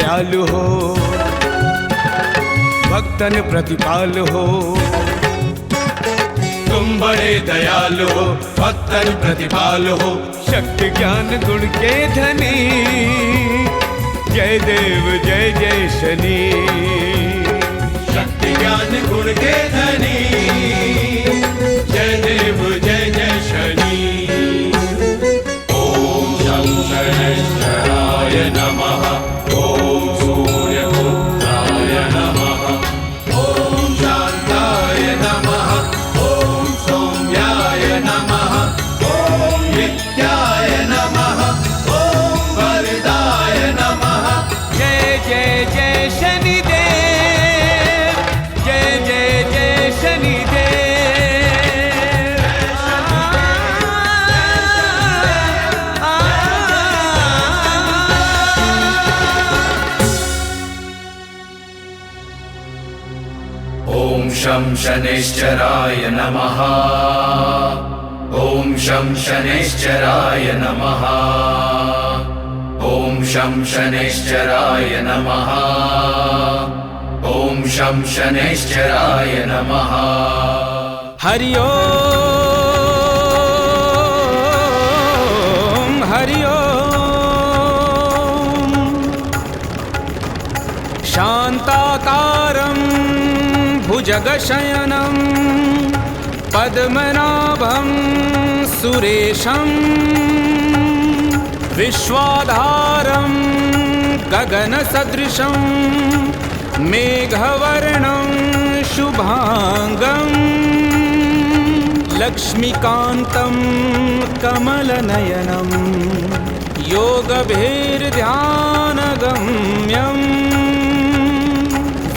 दयालु हो, भक्तन प्रतिपाल हो। तुम बड़े दयालु हो, भक्तन प्रतिपाल हो, शक्ति ज्ञान गुण के धनी, जय देव जय जय शनि। शक्ति ज्ञान गुण के धनी, जय देव जय जय शनि। ओम शं शनैश्चराय नमः, ओम सूर्यपुत्राय नमः, ओम शांताय नमः, ओम सौम्याय नमः, ओम नित्याय नमः, ओम वरदाय नमः। जय जय जय शनिदेव, जय जय जय शनिदेव। ओम शं शनैश्चराय नमः, ओम शं शनैश्चराय नमः, ओम शं शनैश्चराय नमः, ओम शं शनैश्चराय नमः। हरि ओम हरि ओम। शांताकारं भुजगशयनं पद्मनाभं सुरेशं, विश्वाधारं गगनसदृशं मेघवर्णं शुभांगं, लक्ष्मीकान्तं कमलनयनं योगभीर्ध्यानगम्यं,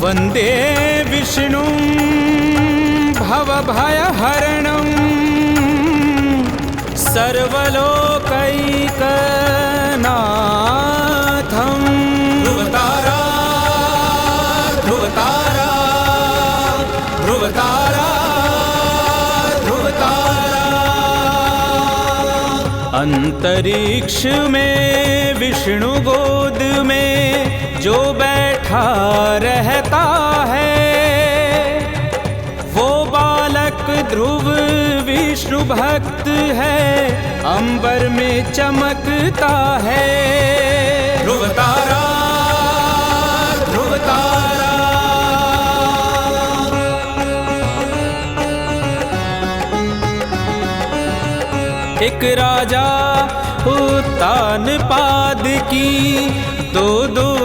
वन्दे विष्णुं भवभयहरणं, सर्वलोकैकनाथं। ध्रुवतारा ध्रुवतारा ध्रुवतारा ध्रुवतारा। अंतरिक्ष में विष्णु गोद में जो बैठा रहता है, वो बालक ध्रुव विष्णु भक्त है, अंबर में चमकता है। ध्रुवतारा ध्रुवतारा। एक राजा उत्तानपाद की दो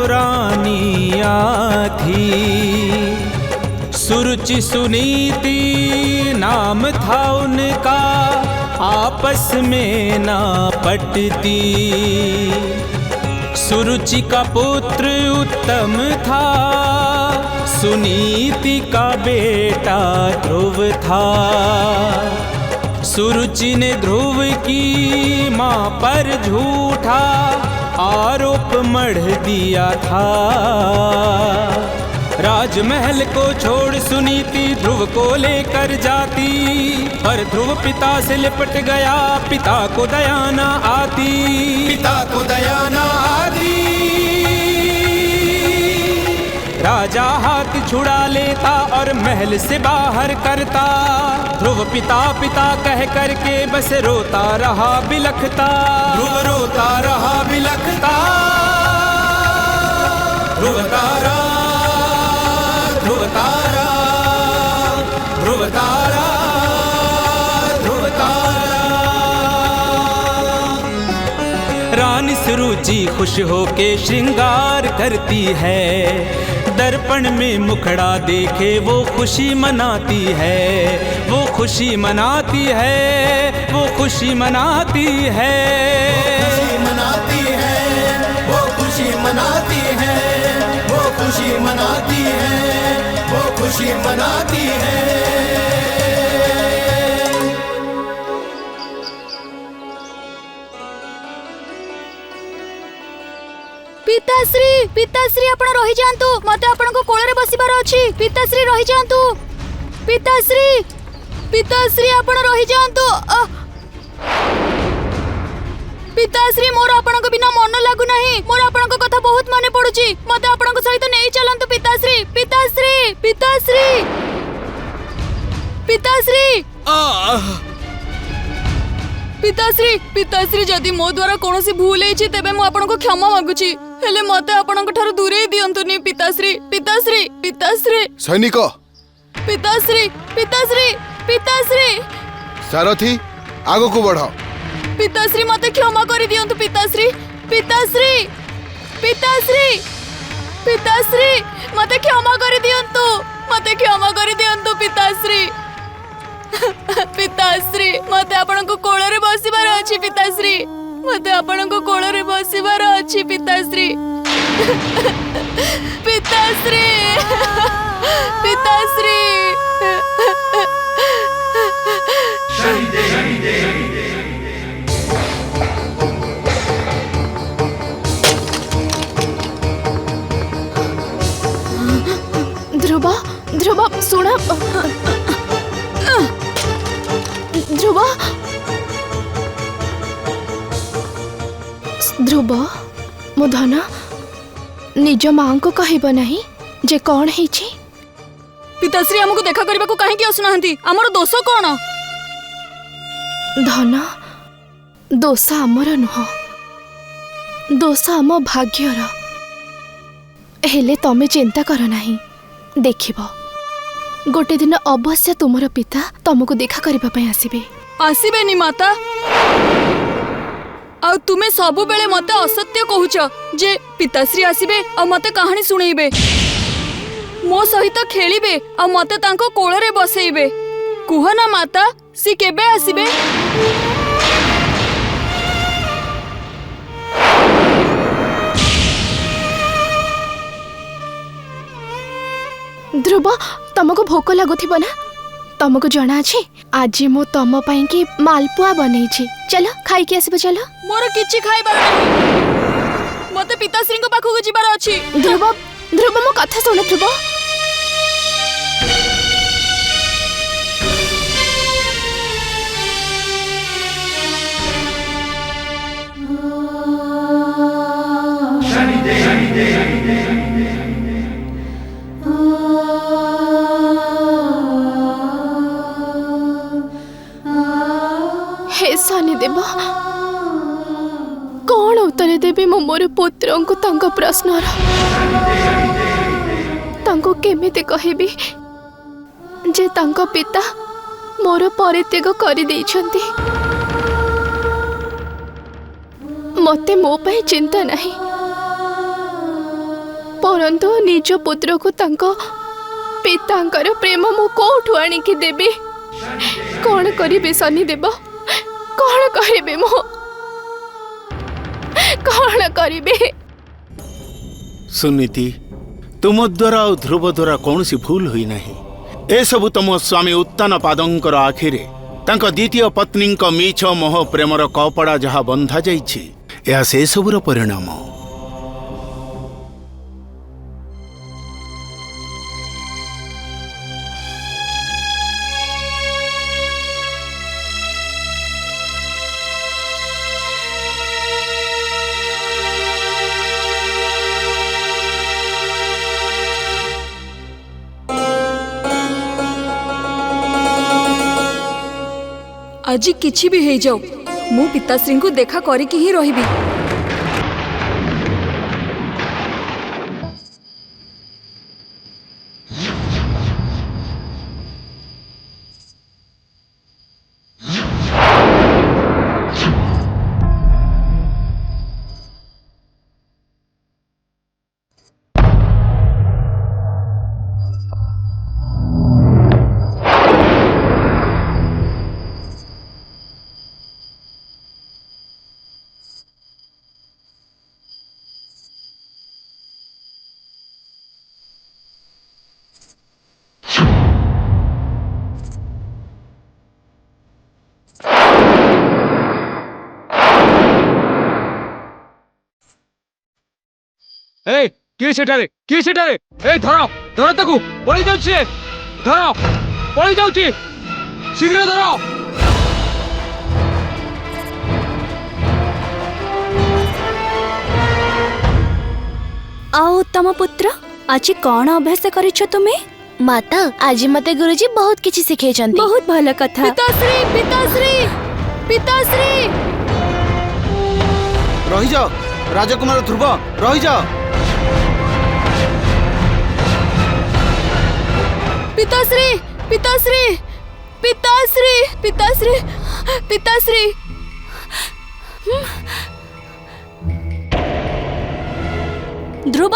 रानियाँ थी, सुरुचि सुनीति नाम था उनका, आपस में ना पटती। सुरुचि का पुत्र उत्तम था, सुनीति का बेटा ध्रुव था। सुरुचि ने ध्रुव की माँ पर झूठा आरोप मढ़ दिया था। राजमहल को छोड़ सुनीति ध्रुव को लेकर जाती, पर ध्रुव पिता से लिपट गया, पिता को दया न आती, पिता को दया न आती। राजा हाथ छुड़ा लेता और महल से बाहर करता, ध्रुव पिता पिता कह करके बस रोता रहा बिलखता। ध्रुव रोता रहा बिलखता। ध्रुवतारा ध्रुवतारा ध्रुवतारा ध्रुवतारा। रानी सुरुचि खुश होके श्रृंगार करती है, दर्पण में मुखड़ा देखे वो खुशी मनाती है, वो खुशी मनाती है, वो खुशी मनाती है, खुशी मनाती है, वो खुशी मनाती है, वो खुशी मनाती है, वो खुशी मनाती है। पिताश्री पिताश्री आपण रही जांतु, मते आपण को कोळे रे बसिबार अछि। पिताश्री रही जांतु, पिताश्री पिताश्री आपण रही जांतु। पिताश्री मोर आपणक बिना मन लागु नहीं। मोर आपणक कथा बहुत माने पडुची। मते आपणक सहित नै चलंतु पिताश्री। पिताश्री पिताश्री पिताश्री पिताश्री पिताश्री जदि मो द्वारा कोनोसी भूल हेछि तेबे मु आपणक क्षमा मागुची। हेले मते आपणक ठार दूरे दियंतुनी पिताश्री। पिताश्री पिताश्री सैनिक पिताश्री पिताश्री पिताश्री सारथी आगो को बढ़। पिताश्री मते क्षमा करि दियंतु पिताश्री। पिताश्री पिताश्री पिताश्री मते क्षमा करि दियंतु। मते क्षमा करि दियंतु पिताश्री। पिताश्री मते आपनको कोଳରେ बसिबार अछि पिताश्री। मते आपनको कोଳରେ बसिबार अछि पिताश्री। पिताश्री पिताश्री ध्रुव ध्रुव सुन ध्रुव ध्रुव मो धन निज माँ को कहब नहीं जे कौन है। पिताश्री हमको देखा करने को कहीं आसुना आमर दोष कौन? धन दोष आमर नुह दोष आम भाग्यर। हेले तमे चिंता कर नहीं देखिब गोटे दिन अवश्य तुमर पिता तुमको देखा करने आसबे। आसबे नी माता आ तुमे सबु बेले मते असत्य कहूच जे पिताश्री आसबे आ मते कहानी सुनेइबे मो सहित खेलिबे आ मते तांको कोଳରେ बसेइबे। कुह ना माता सी केबे आसबे? ध्रुव तुमको भोक लगुथिबो ना? तुमको जना अछि आज मो तम पई कि मालपुआ बनै छी। चलो खाई के आसीबो। चलो मोर किछि खाइबार नहीं। मते पिताश्री को पाखो जिबार अछि। ध्रुव ध्रुव मो कथा सुन। ध्रुव हे शनि देव कौन उत्तर देवी मो मोर पुत्र को तांको प्रश्नर तांको केमिति कहबी जे तांको पिता मोर परित्याग करि देइछंती। मते मो पई चिंता नहीं परंतु निज पुत्र को तांको पितांकर प्रेम मो कोठु आनी की देबी? कौन करिबे शनि देव? कौन करिबे मो? कौन करिबे? सुनीति तुम द्वारा और ध्रुव द्वारा कौन सी भूल हुई नहीं। ए सबु तुम स्वामी उत्तान पादंकर आखिरे तांको द्वितीय पत्नी मीछ मोह प्रेमर कपड़ा जहा बंधा जाइछि या से सबुर परिणाम। आज किछि भी हे जाओ मु पिताश्री को देखा करिकी ही रहिबी। ए की सेटारे ए धरो धरो ताकू पळी जाउछि धरो पळी जाउछि शीघ्र धरो आओ तम पुत्र आज कौन अभ्यास करिछ तुमे? माता आज मते गुरुजी बहुत किछि सिखेइछन्ती। बहुत भल कथा। पिताश्री पिताश्री पिताश्री रही जाओ राजकुमार ध्रुव, रही जाओ। पिताश्री पिताश्री पिताश्री पिताश्री पिताश्री ध्रुव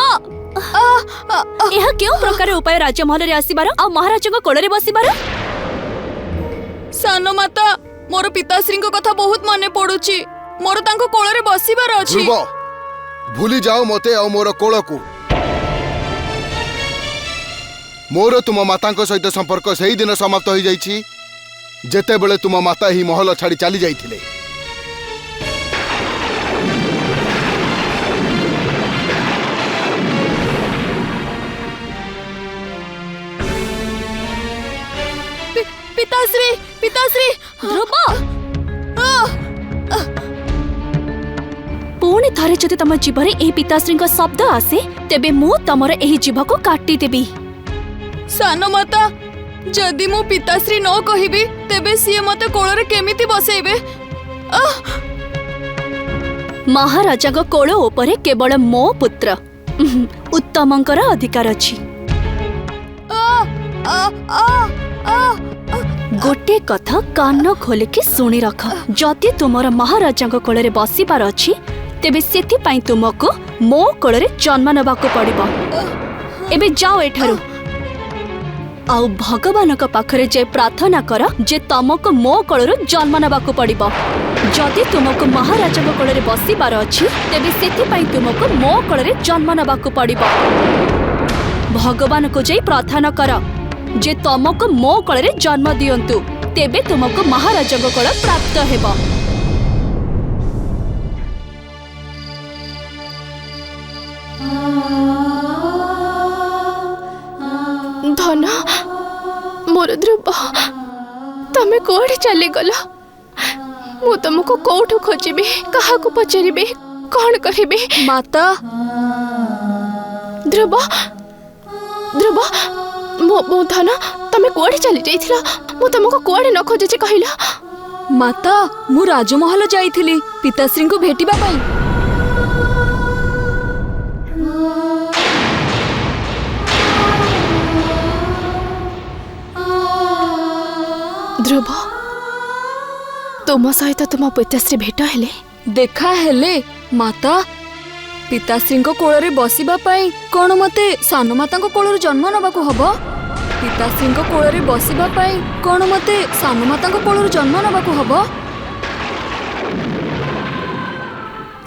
यह क्यों प्रकार उपाय राजमहल रे आसीबार आ महाराज को कोଳରେ बसीबार? सानो माता मोर पिताश्री को कथा बहुत माने पड़ुची। मोर तांको कोଳରେ बसीबार अछि। ध्रुव भूली जाओ मते आ मोर कोळ को। मोर तुम माता सहित संपर्क सही दिन समाप्त हो जाइछि जेते बेले तुम माता ही महल छाड़ी चली जाइथिले। पिताश्री पिताश्री ध्रुव पुणी थरे जदि तम जीवरे ए पिताश्री शब्द आसे तेबे मु तमर एही जीव को काटी देबी। सानो माता जदि मो पिताश्री न कहिबी तेबे सिए मते कोଳରେ केमिति बसेइबे? महाराजा को कोळ उपरे केवल मो पुत्र उत्तमंकर अधिकार अछि। गोटे कथा कान खोलिकी शुणी रख। जदि तुमर महाराजा को कोଳରେ बसिबार अछि तेबे सेति पई तुमको मो कोଳରେ जन्म नबाको पड़िबो। एबे जाओ एठारु आउ भगवान का पाखरे जे प्रार्थना कर जे तुमको मो कोळरु जन्म नबाको पड़िबो। जदि तुमको महाराजा को कोଳରେ बसिबार अछि तेबे सेति पई तुमको मो कोଳରେ जन्म नबाको पड़िबो। भगवान को जे प्रार्थना कर जे तुमको मो कोଳରେ जन्म दियंतु तेबे तुमको महाराजा को कोळ प्राप्त हेबो। धन मोर ध्रुव तमे कोड़े चली गल? मु तुमको कोठु खोजिबे, कहा को पचारिबे, कौन करिबे? माता ध्रुव ध्रुव मो धन तमे कोड़े चली जाइथिला? मु तुमको कोड़े न खोजिछि कहिला? माता मु राजमहल जाइथिली पिताश्री को भेटिबा पई। ध्रुव तुम सहित तुम पिताश्री भेट हेले? देखा हेले माता पिताश्री को कोଳରେ बसिबा पई कोन मते सानो माता को कोळरु जन्म नबाको हबो? पिताश्री को कोଳରେ बसिबा पई कोन मते सानो माता को कोळरु जन्म नबाको हबो?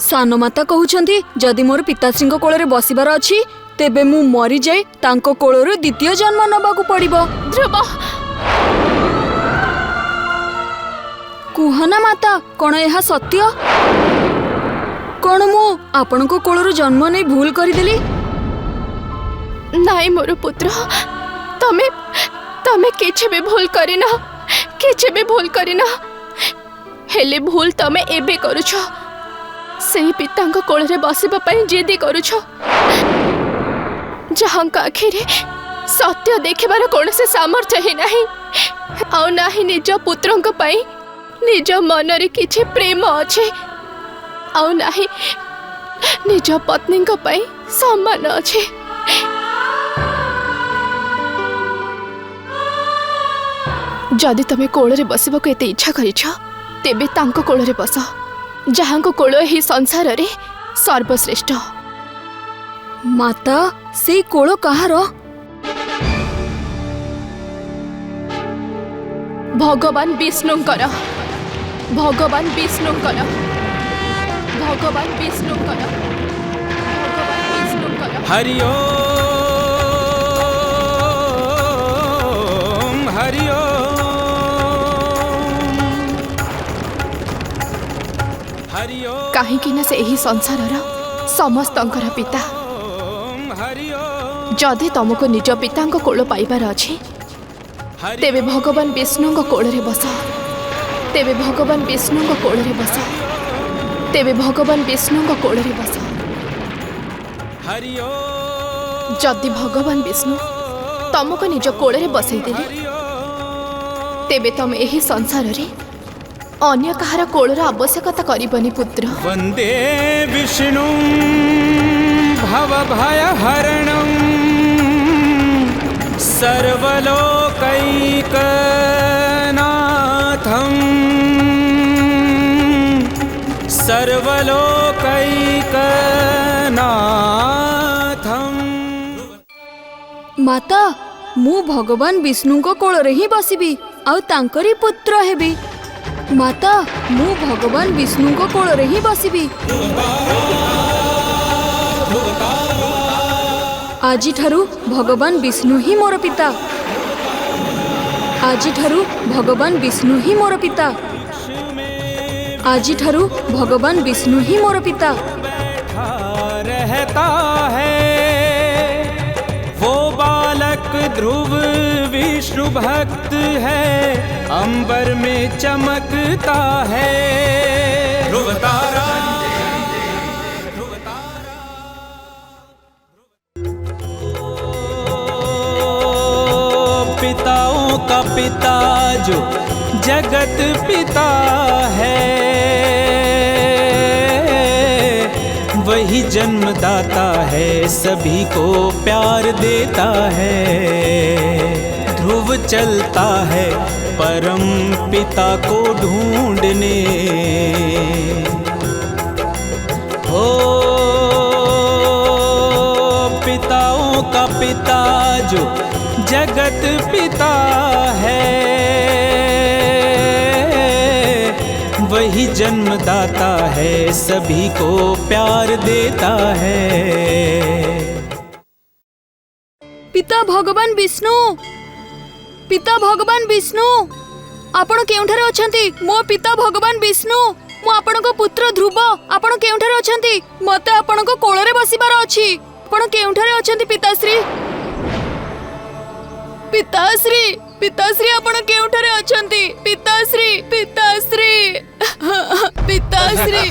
सानो माता कहउछंती जदि मोर पिताश्री को कोଳରେ बसिबार अछि तेबे मु मरि जाय तांको कोळरु द्वितीय जन्म नबाको पड़िबो। ध्रुव कुहना माता कौन यह सत्य? कौन मु आपण को कोळरु जन्म नहीं भूल करदेली? नाई मोर पुत्र तमे तमे किछ भी भूल करिना, किछ भी भूल करिना। हेले भूल तमे एबे करूछ। सेही पिता को कोଳରେ बसिबा पई जिद्दी करूछ। जहां का आखिरे सत्य देखिबार कौनसे सामर्थ्य ही नहीं आ नाही निज पुत्रंक पई निज मनरे किछि प्रेम अछि आ नाही निज पत्नी को पई सम्मान अछि। जदि तमे कोଳରେ बसिबको एते इच्छा करिछ तेबे तांको कोଳରେ बस, जहां को कोळ ही संसार रे सर्वश्रेष्ठ। माता से कोळ कहार? भगवान विष्णुंकर, भगवान विष्णुंकर, भगवान विष्णुंकर, भगवान विष्णुंकर। हरि ओम हरि ओम हरि ओम। काहेकि ना से एही संसारर समस्तंकर पिता। जदि तुमको निज पिता कोळ पाइबार अछि तेबे भगवान विष्णु को कोଳରେ बस, तेबे भगवान विष्णु को कोଳରେ बस, तेबे भगवान विष्णु को कोଳରେ बस। जदि भगवान विष्णु तुमको निज कोଳରେ बसैदेले तेबे तुम एही संसार रे अन्य कहार कोळर आवश्यकता करिबनी पुत्र। वंदे विष्णु भव भय हरणं सर्वलोकैकनाथं सर्वलोकैकनाथं। माता मु भगवान विष्णु को कोଳରେ ही बसिबी आउ तांकरी पुत्र हेबी। माता मु भगवान विष्णु को कोଳରେ ही बसिबी। आजी ठारू भगवान विष्णु ही मोर पिता। आजी ठारू भगवान विष्णु ही मोर पिता। आजी ठारू भगवान विष्णु ही मोर पिता। रहता है वो बालक ध्रुव विष्णु भक्त है, अंबर में चमकता है ध्रुव तारा। पिताओं का पिता जो जगत पिता है, वही जन्मदाता है सभी को प्यार देता है। ध्रुव चलता है परम पिता को ढूंढने, हो पिताओं का पिता जो जगत पिता है, वही जन्मदाता है सभी को प्यार देता है। पिता भगवान विष्णु, पिता भगवान विष्णु आपण केउठारे अछंती? मो पिता भगवान विष्णु, मो आपण को पुत्र ध्रुव आपण केउठारे अछंती? मते आपण को कोଳରେ बसिबार अछि। आपण केउठारे अछंती पिताश्री? पिताश्री पिताश्री आपण केउठारे अछंती? पिताश्री पिताश्री पिताश्री।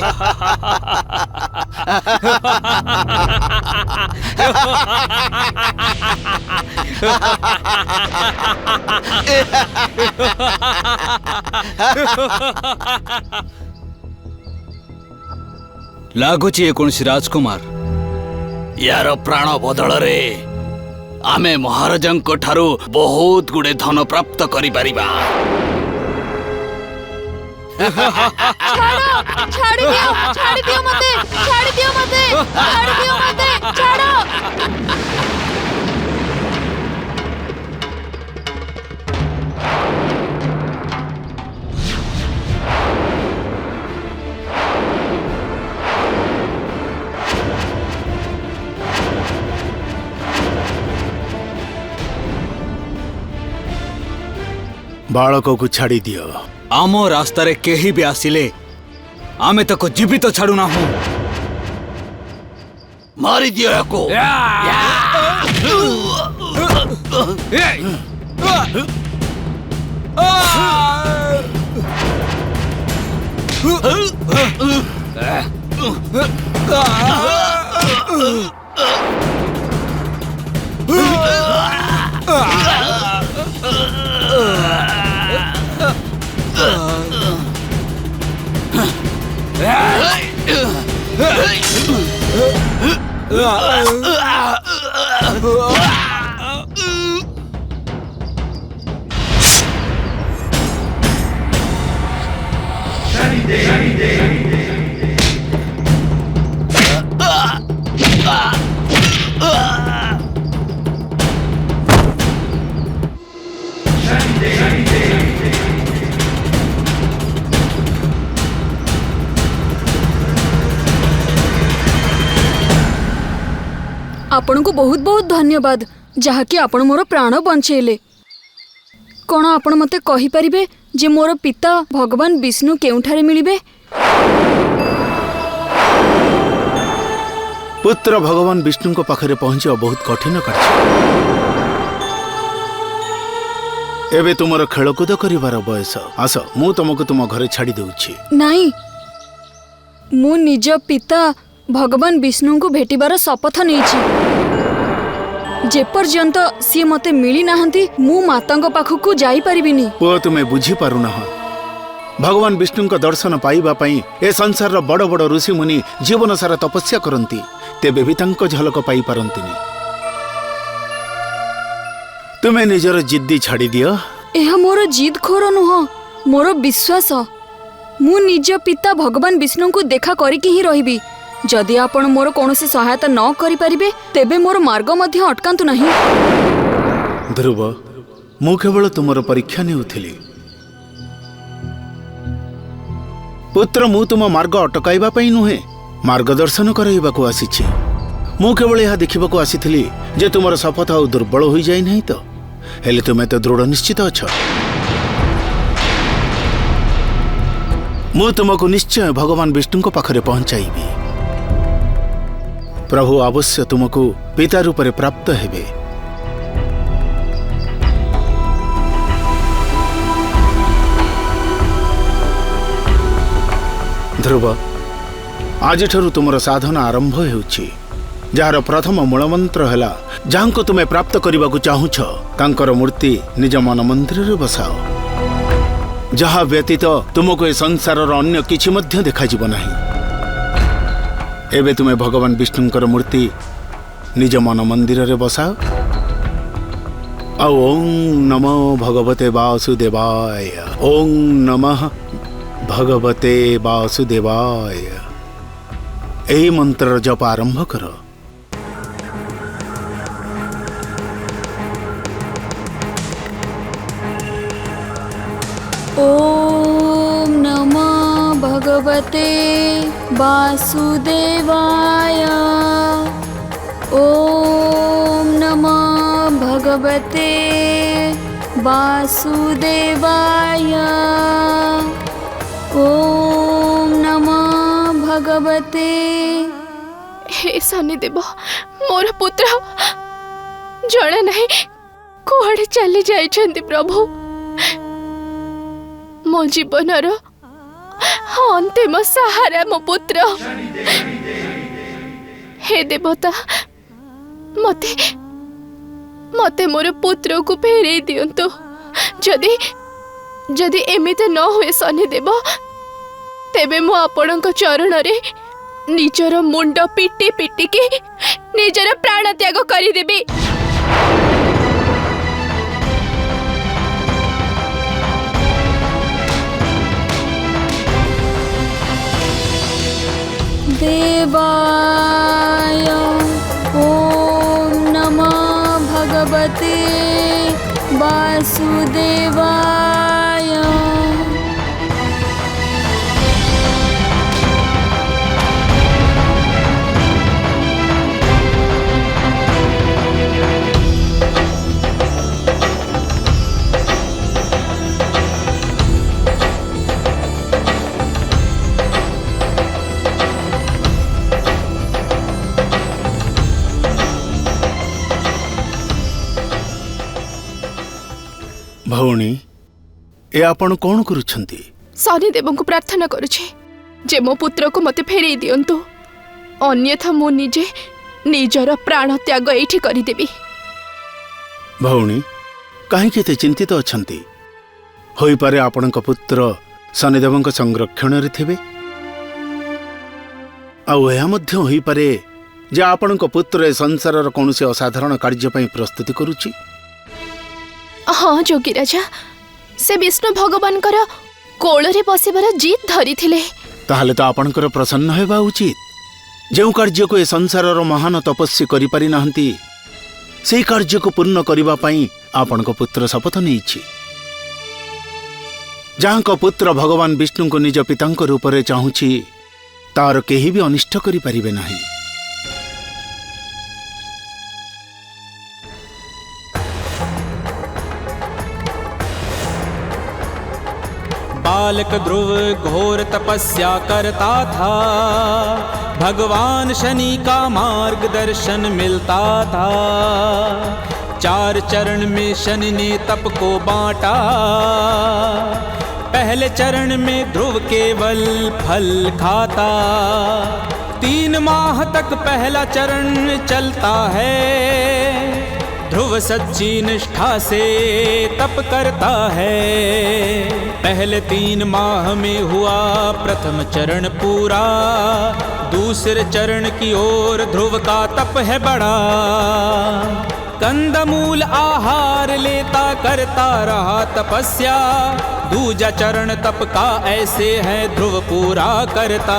लागुची कौन राजकुमार यार प्राण बदल रे आमे महाराजंको ठारू बहुत गुडे धन प्राप्त करि परिबा। छाड़ी दियो मते, छाड़ी दियो मते, छाड़ी दियो मते, छाड़ो। बालक को छाड़ी दियो। आम रास्ता रे केही भी आसिले आमे तको जीवित तो छाड़ू ना हूं। मारी दियो याको। आपण को बहुत बहुत धन्यवाद जहाँकि आपण मोर प्राण बंचेले। कौन आपण मते कहि परिबे जे मोर पिता भगवान विष्णु केउठारे मिलिबे? पुत्र भगवान विष्णु को पाखरे पहुंचा बहुत कठिन कार्य। एबे तुमर खेलकूद करिवार बयस। आस मु तुमको तुम घरे छाड़ी देउछि। नहीं, मु निज पिता भगवान विष्णु को भेटिबार शपथ नहीं जेपर्यंत सी मते मिली नाहंती मु माता पाखक जाई परिबिनी। पुओ तुमे बुझी पारुना भगवान विष्णु दर्शन पाइबा पई ए संसार रो बड़ बड़ ऋषि मुनि जीवन सारा तपस्या करंती तेबे भी तांको झलक पाई पारंतिनी। तुमे निजर जिद्दी छाड़ी दियो। एहा मोर जिद खोर नुह मोर विश्वास मु निज पिता भगवान विष्णु को देखा करिकी ही रहिबी। जदि आपण मोर कोनोसी सहायता न करि परिबे तेबे मोर मार्ग मध्य अटकांतु नहीं। ध्रुव मु केवल तुमर परीक्षा नेउथिली पुत्र मु तुम मार्ग अटकाइबा पई नुहे मार्गदर्शन कराइबाकू आसीछि। मु केवल यह देखिबाकू आसीथिली जे तुमर शपथ आ दुर्बल होई जाई नहीं तो हेले तुमे तो दृढ़ निश्चित अछ। मु तुमको निश्चय भगवान विष्णु को पाखरे पहुंचाइबी। प्रभु अवश्य तुमको पिता रूप में प्राप्त हेबे। ध्रुव आज तुमर साधना आरंभ होउछि जार प्रथम मूलमंत्र है जहाँ तुम्हें प्राप्त करने को चाहूछ तांकर मूर्ति निज मन मंदिर रे बसाओ। जहाँ व्यतीत तुमको ए संसार अन्य किछि मध्य देखा जीव नहीं। एबे तुम्हें भगवान विष्णुकर मूर्ति निज मन मंदिर रे बसाओ। ओं नमो भगवते वासुदेवाय। ओं नमः भगवते वासुदेवाय। एही मंत्र जप आरंभ करो। ओम नमः भगवते वासुदेवाय। ओम नमः भगवते वासुदेवाय। ओम नमः भगवते। हे शनिदेव मोर पुत्र जड़े नहीं कुआड़े चली जाइछन्ति प्रभु। मो जीवनर अंतिम सहारा मो पुत्र। हे देवता मते मते मोर पुत्र को फेरे दियंतु। जदि जदि एमिते न हुए शनिदेव तेबे मो आपणक चरण रे निजर मुंड पिटी पिटी के निजर प्राण त्याग करिदेबी। देवाय ओम नमः भगवते वासुदेवाय। भौणी ए आपण कौन करुछंती? शनिदेव को प्रार्थना करुछे जे मो पुत्र को मते फेरे दियंतु अन्यथा मो निजे निजर प्राण त्याग एठी करिदेबी। भौणी कहीं केते चिंतित अछंती? होई पारे आपणक पुत्र शनिदेवଙ୍କ संरक्षण रे थिबे। आ एहा मध्य होई पारे जे आपणक पुत्र ए संसारर कोनोसी असाधारण कार्य पई प्रस्तुति करूची। हाँ जोगी राजा से विष्णु भगवान कोल रे बसिबार जीत धरी थिले। ताहले तो आपणकर प्रसन्न हेबा उचित। जो कार्य को ए संसारर महान तपस्वी करि पारि नाहंती सेही कार्य को पूर्ण करिबा पई आपणक पुत्र शपथ नेइछि। जहाँक पुत्र भगवान विष्णु को निज पितांक रूप रे चाहूछि तार केही भी अनिष्ट करि परिबे नाही। बालक ध्रुव घोर तपस्या करता था। भगवान शनि का मार्गदर्शन मिलता था। 4 चरण में शनि ने तप को बांटा। पहले चरण में ध्रुव केवल फल खाता। 3 माह तक पहला चरण चलता है। ध्रुव सच्ची निष्ठा से तप करता है। पहले 3 माह में हुआ प्रथम चरण पूरा, दूसरे चरण की ओर ध्रुव का तप है बड़ा। कंदमूल आहार लेता करता रहा तपस्या, दूजा चरण तप का ऐसे है ध्रुव पूरा करता।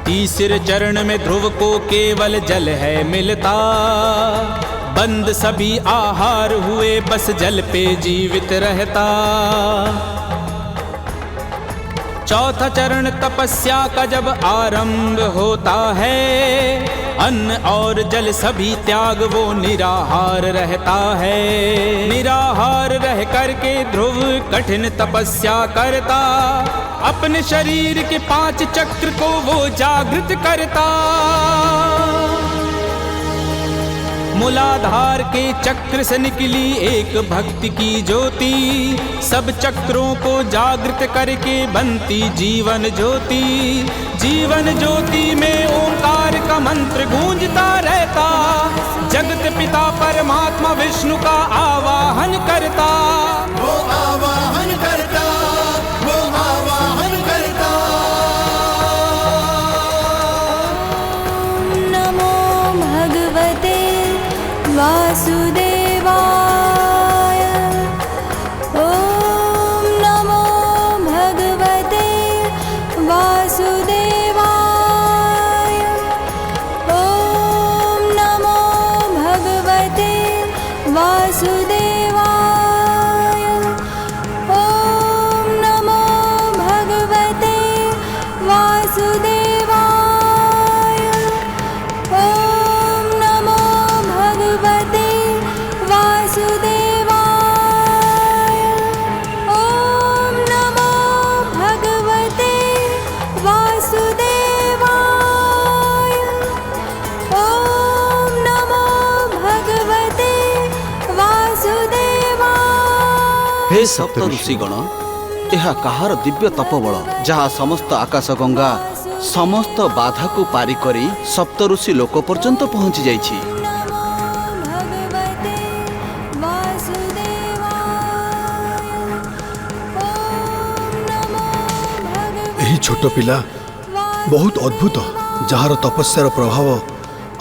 तीसरे चरण में ध्रुव को केवल जल है मिलता, बंद सभी आहार हुए बस जल पे जीवित रहता। चौथा चरण तपस्या का जब आरंभ होता है, अन्न और जल सभी त्याग वो निराहार रहता है। निराहार रह करके ध्रुव कठिन तपस्या करता, अपने शरीर के 5 चक्र को वो जागृत करता। मूलाधार के चक्र से निकली एक भक्ति की ज्योति, सब चक्रों को जागृत करके बनती जीवन ज्योति। जीवन ज्योति में ओंकार का मंत्र गूंजता रहता, जगत पिता परमात्मा विष्णु का आवाहन करता। वो आवाहन करता, वो आवाहन करता। नमो भगवते वासुदेवाय। ओम नमो भगवते वासुदेवाय। ओम नमो भगवते वासुदेवाय। ओम नमो भगवते वासुदेवाय। ओम नमो भगवते वासुदेवाय। ओम नमो भगवते वासुदेवाय। ओम नमो भगवते वासुदेवाय। हे सप्त ऋषिगण, ଏହା କାହାର ଦିବ୍ୟ ତପବଳ ଯାହା ସମସ୍ତ ଆକାଶ ଗଙ୍ଗା ସମସ୍ତ ବାଧାକୁ ପାରି କରି ସପ୍ତ ଋଷି ଲୋକ ପର୍ଯ୍ୟନ୍ତ ପହଞ୍ଚି ଯାଇଛି। भगवते वासुदेवाय। ओम नमो भगवते ଏହି ଛୋଟ ପିଲା ବହୁତ ଅଦ୍ଭୁତ, ଯାହାର ତପସ୍ୟାର ପ୍ରଭାବ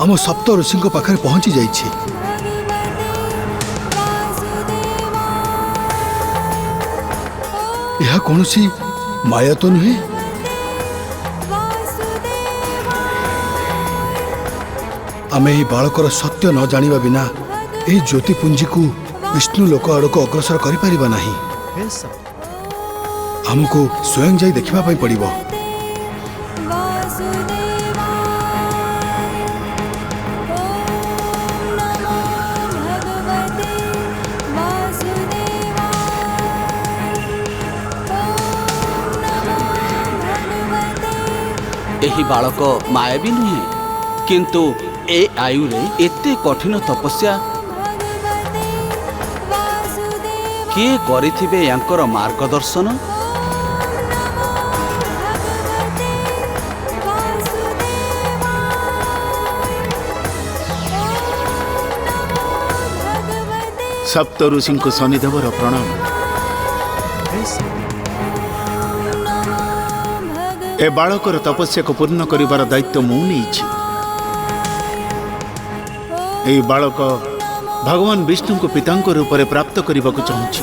ଆମ ସପ୍ତ ଋଷିଙ୍କ ପାଖରେ ପହଞ୍ଚି ଯାଇଛି। ଏହା କୌଣସି ମାୟା ତ ନୁହେଁ। ଆମେ ଏହି ବାଳକର ସତ୍ୟ ନ ଜାଣିବା ବିନା ଏହି ଜ୍ୟୋତିପୁଞ୍ଜକୁ ବିଷ୍ଣୁ ଲୋକ ଆଡ଼କୁ ଅଗ୍ରସର କରିପାରିବା ନାହିଁ। ଆମକୁ ସ୍ୱୟଂ ଯାଇ ଦେଖିବା ପାଇଁ ପଡ଼ିବ। ଏହି ବାଳକ ମାୟାବୀ ନୁହେଁ, କିନ୍ତୁ ଏ ଆୟୁରେ ଏତେ କଠିନ ତପସ୍ୟା କିଏ କରିଥିବେ ୟାଙ୍କର ମାର୍ଗଦର୍ଶନ? ସପ୍ତ ଋଷିଙ୍କୁ ଶନିଦେବର ପ୍ରଣାମ। ଏ ବାଳକର ତପସ୍ୟାକୁ ପୂର୍ଣ୍ଣ କରିବାର ଦାୟିତ୍ୱ ମୁଁ ନେଇଛି। ଏହି ବାଳକ ଭଗବାନ ବିଷ୍ଣୁଙ୍କୁ ପିତାଙ୍କ ରୂପରେ ପ୍ରାପ୍ତ କରିବାକୁ ଚାହୁଁଛି।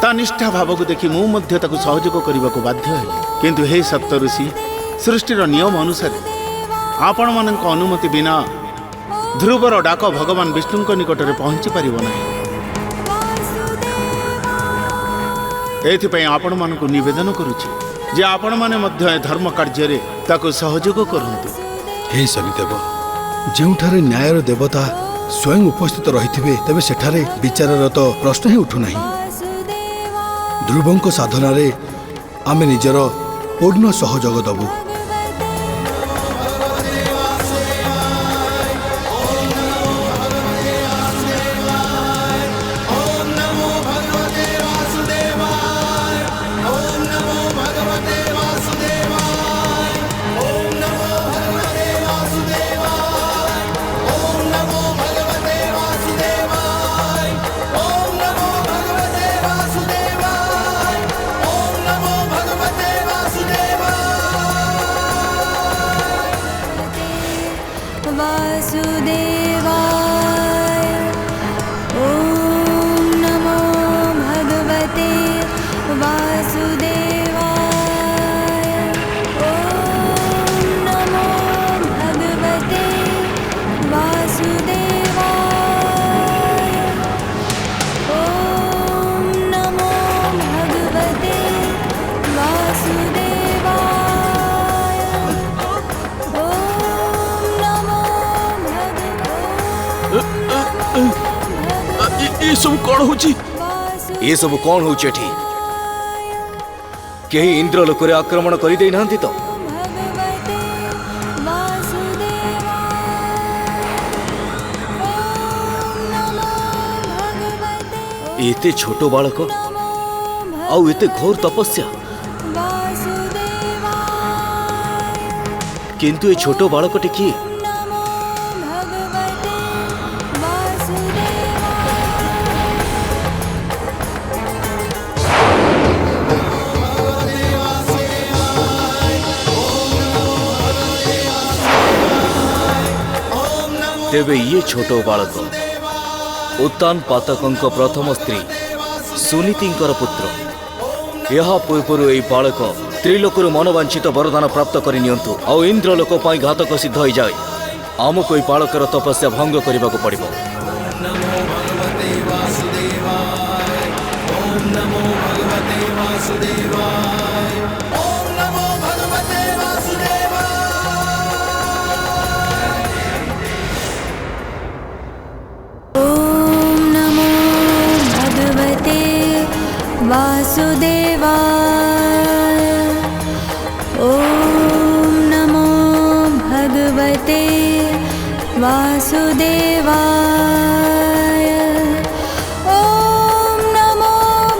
ତା ନିଷ୍ଠା ଭାବକୁ ଦେଖି ମୁଁ ମଧ୍ୟ ତାକୁ ସହଯୋଗ କରିବାକୁ ବାଧ୍ୟ ହେଲି। କିନ୍ତୁ ହେ ସପ୍ତ ଋଷି, ସୃଷ୍ଟିର ନିୟମ ଅନୁସାରେ ଆପଣମାନଙ୍କ ଅନୁମତି ବିନା ଧ୍ରୁବର ଡାକ ଭଗବାନ ବିଷ୍ଣୁଙ୍କ ନିକଟରେ ପହଞ୍ଚି ପାରିବ ନାହିଁ। ଏଥିପାଇଁ ଆପଣମାନଙ୍କୁ ନିବେଦନ କରୁଛି ଯେ ଆପଣମାନେ ମଧ୍ୟ ଏ ଧର୍ମ କାର୍ଯ୍ୟରେ ତାକୁ ସହଯୋଗ କରନ୍ତୁ। ହେ ଶନିଦେବ, ଯେଉଁଠାରେ ନ୍ୟାୟର ଦେବତା ସ୍ୱୟଂ ଉପସ୍ଥିତ ରହିଥିବେ, ତେବେ ସେଠାରେ ବିଚାରର ତ ପ୍ରଶ୍ନ ହିଁ ଉଠୁନାହିଁ। ଧ୍ରୁବଙ୍କ ସାଧନାରେ ଆମେ ନିଜର ପୂର୍ଣ୍ଣ ସହଯୋଗ ଦେବୁ। ये सब कौन होची? ये सब कौन होची एठी? केही इंद्र लोकरे आक्रमण करि देई नांती तो? एते छोटो बालक आउ एते घोर तपस्या, किंतु ए छोटो बालकटी किए? तेबे ये छोटो बालक उत्तान पातकंक प्रथम स्त्री सुनीतिंकर पुत्र। यह पूर्वर यही बालक त्रिलोकरु मनवांछित वरदान प्राप्त कर नियंतु आउ इंद्रलोक पाई घातक सिद्ध हो जाए। आमको यही बालकर तपस्या भंग करने को पड़िबो। वासुदेवाय। ॐ नमो भगवते वासुदेवाय। ॐ नमो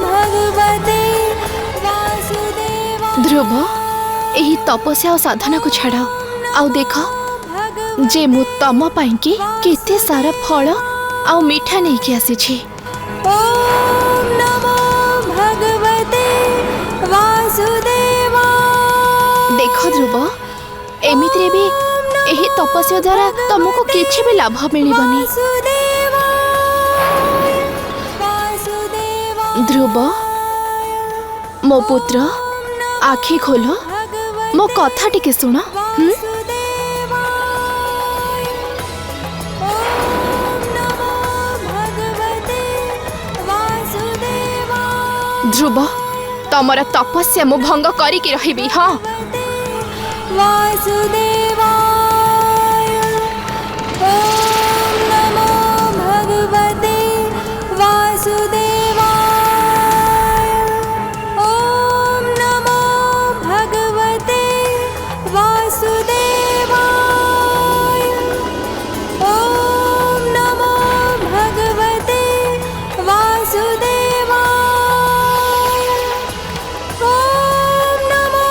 भगवते वासुदेवाय। ध्रुव यही तपस्या और साधना को छाड़ आउ देख जे मु तम पाई केते सारा फल आउ मीठा नहीं कि आसी। देख ध्रुव एमिति भी यही तपस्या द्वारा तुमको किसी भी लाभ मिलबनी। ध्रुव मो पुत्र आखि खोल, मो कथा टिके सुन। ध्रुव तमर तपस्या मु भंग करिकी रहिबी। हाँ वासुदेवाय। ॐ नमो भगवते वासुदेवाय। ॐ नमो भगवते वासुदेवाय। ॐ नमो भगवते वासुदेवाय। ॐ नमो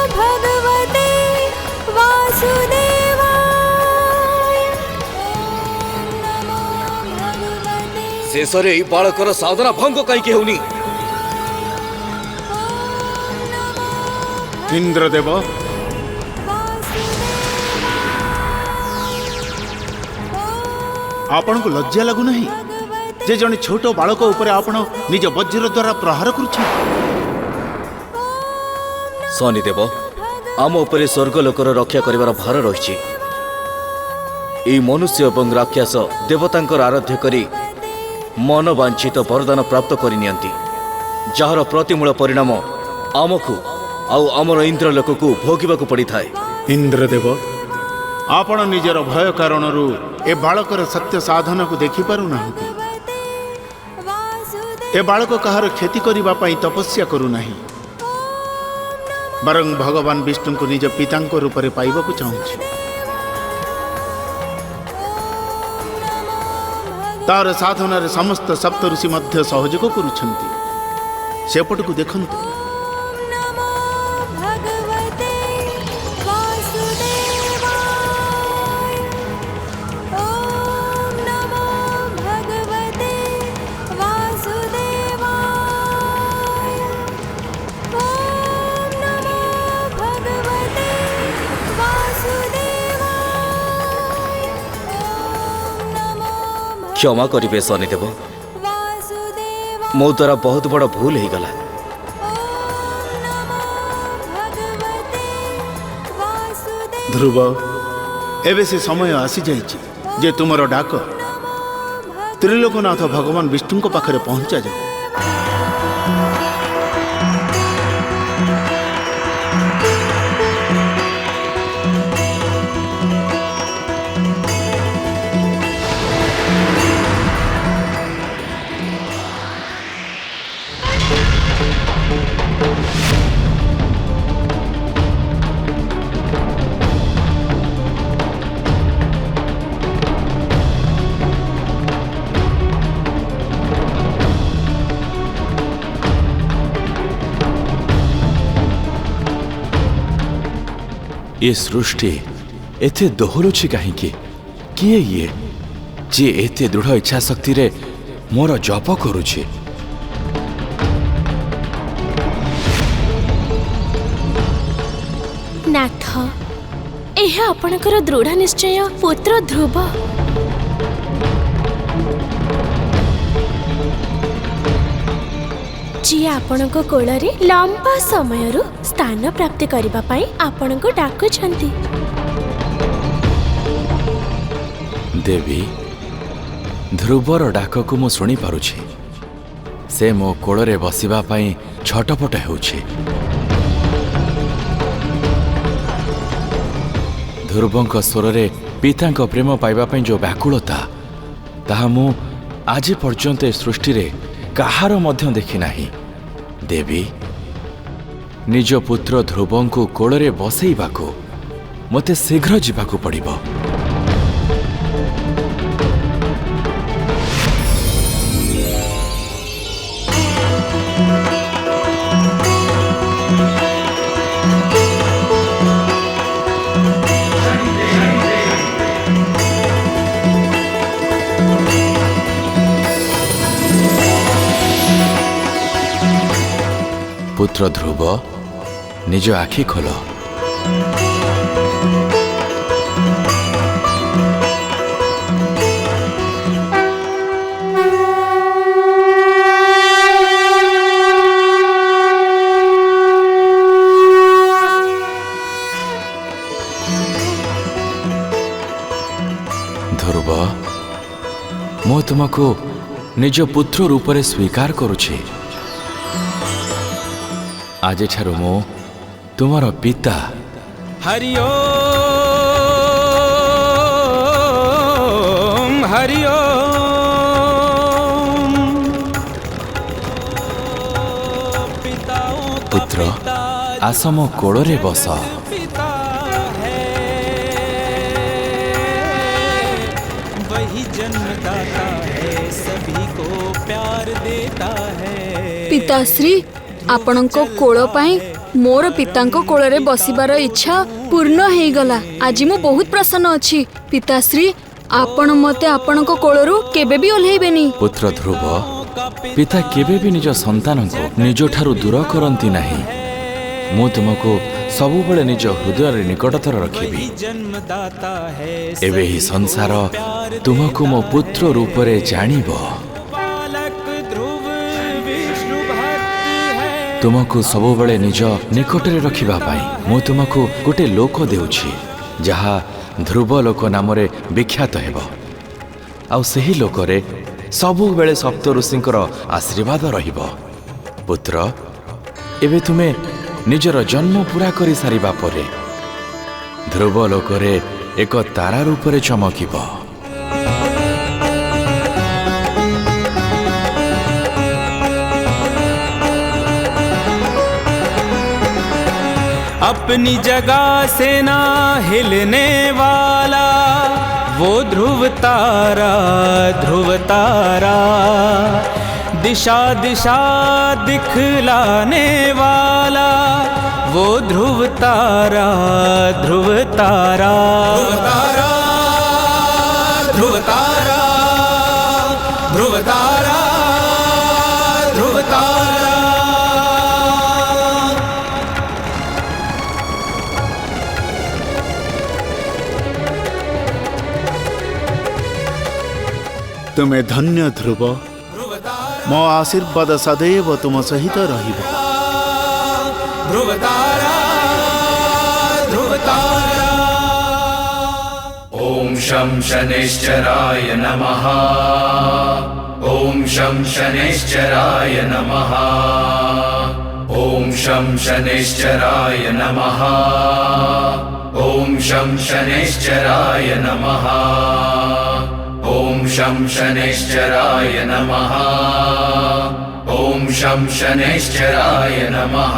भगवते वासुदेवाय। शेष यही बालकर साधना भंग कहीं होनी। इंद्रदेव आपण को लज्जा लगु नहीं जे जने छोट बालक ऊपर आपण निज वज्र द्वारा प्रहार करुछ? शनिदेव आम उपरे स्वर्गलोकर रक्षा करिवार भार रही। यही मनुष्य और राक्षस देवतांकर आराध्य करी मन वांछित वरदान प्राप्त करनियंती, जार प्रतिमूल परिणाम आमको आउ आमर इंद्रलोक को भोगिबा पड़ी थाए। इंद्रदेव आपण निजर भय कारण ए बालकर सत्य साधन को देखि पारु नाहंती। ए बालक कहार क्षति करिबा पई तपस्या करू नाही, बरं भगवान विष्णु को निज पितांक रूप में पाइबा को चाहूँगी। तार साधन समस्त सप्तऋषि मध्य सहयोग करुछंती। सेपट को देखंतु। क्षमा करिबे शनिदेव, मो द्वारा बहुत बड़ भूल हो गला। ध्रुव एबे से समय आसी जाइछि जे तुमर डाक त्रिलोकनाथ भगवान विष्णु को पाखरे पहुंचा जाओ। ये सृष्टि एते दोहरुछि काहींकी किए ये जे एते दृढ़ इच्छा शक्ति रे मोर जप करुछि। नाथ यह आपणकर दृढ़ निश्चय पुत्र ध्रुव जी आपणक कोଳରେ लंबा समयରୁ स्थान प्राप्त କରିବା ପାଇଁ आपणको डाकुछंती। देवी ध्रुवर डाकକୁ ମୁଁ ଶୁଣି ପାରୁଛି। ସେ ମୋ କୋଳରେ ବସିବା ପାଇଁ ଛଟପଟ ହେଉଛି। ଧ୍ରୁବଙ୍କ ସ୍ୱରରେ ପିତାଙ୍କ ପ୍ରେମ ପାଇବା ପାଇଁ ଯେଉଁ ବ୍ୟାକୁଳତା ତାହା ମୁଁ ଆଜି ପର୍ଯ୍ୟନ୍ତ ଏ ସୃଷ୍ଟିରେ କାହାର ମଧ୍ୟ ଦେଖି ନାହିଁ। ଦେବୀ ନିଜ ପୁତ୍ର ଧ୍ରୁବଙ୍କୁ କୋଳରେ ବସେଇବାକୁ ମୋତେ ଶୀଘ୍ର ଯିବାକୁ ପଡ଼ିବ। पुत्र ध्रुव निज आखि खोल। ध्रुव मु तुमको निज पुत्र रूप में स्वीकार करुछि। आज ठारू मो तुमर पिता। हरि ओम हरि ओम। पुत्र आस मो कोଳରେ बस। वही जन्मदाता है सभी को प्यार देता है। पिताश्री आपणको कोळ पाई मोर पितांको कोଳରେ बसिबार इच्छा पूर्ण हेई गला। आज मु बहुत प्रसन्न अछि। पिताश्री आपण मते आपणको कोळरू केबे भी ओल्हेबेनी। पुत्र ध्रुव पिता केबे भी निज संतान को निज ठारू दूर करंती नहीं। मु तुमको सबु बेले निज हृदय रे निकटतर रखिबी। एबे ही संसार तुमको मो पुत्र रूप रे जानिबो। तुमको सबु बेले निज निकटरे रखिबा पाई मु तुमको गोटे लोक देउछि जहा ध्रुव लोक नाम रे विख्यात हेबो। आउ सही लोक रे सबु बेले सप्त ऋषिंकर आशीर्वाद रहिबो। पुत्र एबे तुमे निजर जन्म पूरा करि सारिबा परे ध्रुव लोक रे एक तारा रूप रे चमकिबो। अपनी जगह से ना हिलने वाला वो ध्रुव तारा दिशा दिशा दिखलाने वाला वो ध्रुव तारा ध्रुव तारा ध्रुव तारा ध्रुव तारा ध्रुव तारा। तुमे धन्य ध्रुव मो आशीर्वाद सदैव तुम सहित रहिब। ध्रुव तारा ध्रुव तारा। ओम शं शनैश्चराय नमः। ओम शं शनैश्चराय नमः। ओम शं शनैश्चराय नमः। ओम शं शनैश्चराय नमः। ओम शं शनैश्चराय नमः। ओम शं शनैश्चराय नमः।